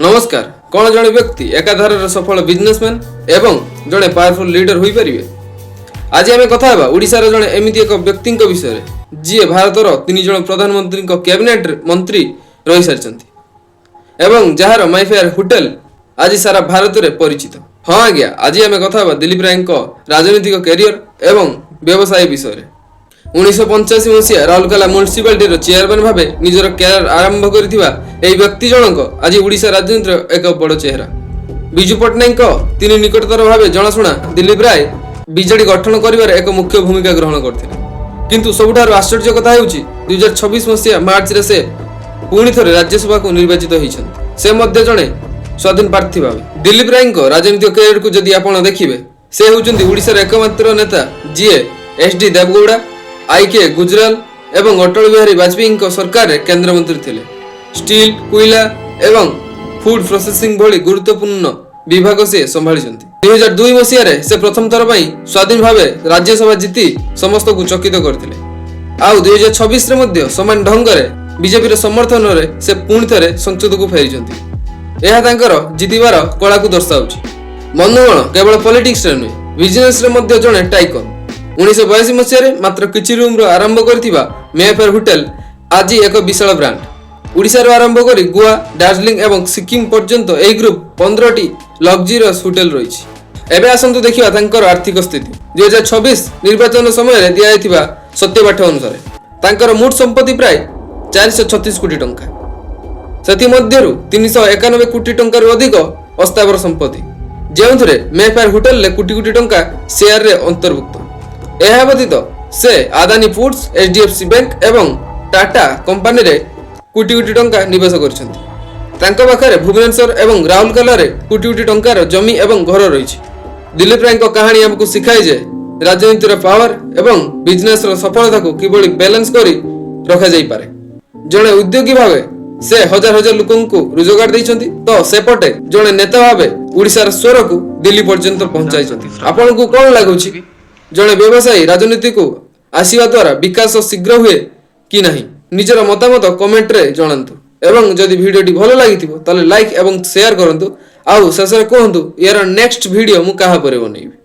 नमस्कार। कौन जड़े व्यक्ति एकाधार सफल बिजनेसमैन एवं जड़े पावरफुल लीडर हो पारे। आज आम कथा ओडिशार जड़े एमती एक व्यक्ति विषय जी भारतर 3 जन प्रधानमंत्री कैबिनेट मंत्री रही सारी एवं जार माइफेयर होटेल आज सारा भारत में परिचित। हाँ आज्ञा, आज आम कथा दिलीप राय राजनीतिक कैरियर एवं व्यवसाय विषय। 1985 मसीहा राउरकेला म्युनिसिपालिटी चेयरमैन भाव निजर कैरियर आरंभ कर व्यक्ति जनक आज ओडिशा राजनीतिर एक बड़ चेहरा। विजु पट्टनायक तीन निकटतर भाव जनाशुना दिलीप राय बीजेडी गठन कर एक मुख्य भूमिका ग्रहण करते। किंतु सबुठार आश्चर्य कथा होउछि 2026 मसीहा मार्च रे से पुणी थरे राज्यसभा को निर्वाचित होइछन्ति। से मध्य जणे स्वाधीन प्रार्थी भाव। दिलीप राय राजनीतिक कैरियर को जदि आपण देखिबे से होउछन्ति ओडिशार एकमात्र नेता जीए एसडी देवगौड़ा, आईके गुजराल एवं अटल बिहारी वाजपेयी सरकार केंद्र मंत्री थिले। स्टील, कोयला एवं फूड प्रोसेसिंग भली गुरुत्वपूर्ण विभाग से संभाली। 2002 मसीह से प्रथम थर स्वाधीन भाव राज्यसभा जीति समस्त को चकित करथिले। आउ 2026 रे मध्य समान ढंग रे बीजेपी समर्थन रे से पुणी थे संसद को फेरी। यह तांकर जीतिबार कला को दर्शाउछि। बंधुगण, केवल पॉलिटिक्स रे नुहे बिजनेस रे मध्य जणे टाइकन। 1982 मसीह मात्र किछि रूम आरंभ करथिबा मेफेयर होटेल आज एक विशाल ब्रांड। ओडिशा आरंभ कर गोवा, दार्जिलिंग एवं सिक्किम पर्यंत यह ग्रुप 15टी लग्जरियस होटेल रही। एबे आसंतु देखिबा तांकर आर्थिक स्थिति। 2026 निर्वाचन समय दिया सत्यपाठ अनुसार तांकर मोट संपत्ति प्राय 436 कोटी टंका। सेति मध्यरु 391 कोटी टंकार अधिक अस्थावर संपत्ति, जेउथरे मेफेयर होटेल कोटी कोटी टंका शेयर रे अंतर्भुक्त। यह व्यतीत से आदानी फूड्स, एचडीएफसी बैंक एवं टाटा कंपनी रे कोटी कोटी टंका निवेश करछन्ति। तांको पाखरे भुवनेश्वर एवं राउरकेला रे कोटी कोटी टंकार जमी एवं घर रही। दिलीप राय कहानी हमको सिखाए जे राजनीतिर पावर एवं बिजनेस सफलता को किभली बैलेंस करी रखा जाई पारे। जणे उद्योगी भावे से हजार हजार लोकन को रोजगार दैछन्ति, तो सेपटे जणे नेता भावे ओडिशार स्वर को दिल्ली पर्यंत पहुंचाइछन्ति। आपन को कोन लागुछि जणे व्यवसायी राजनीति को आसीवा द्वारा विकास शीघ्र हुए कि नहीं? निजर मतामत कमेंट रे जणांतु एवं जदि वीडियोटी भलो लागिथिबो ताले लाइक एवं शेयर करंतु। आउ शेष रे कहंतु यार नेक्स्ट वीडियो मु काहा परे बनेइबी।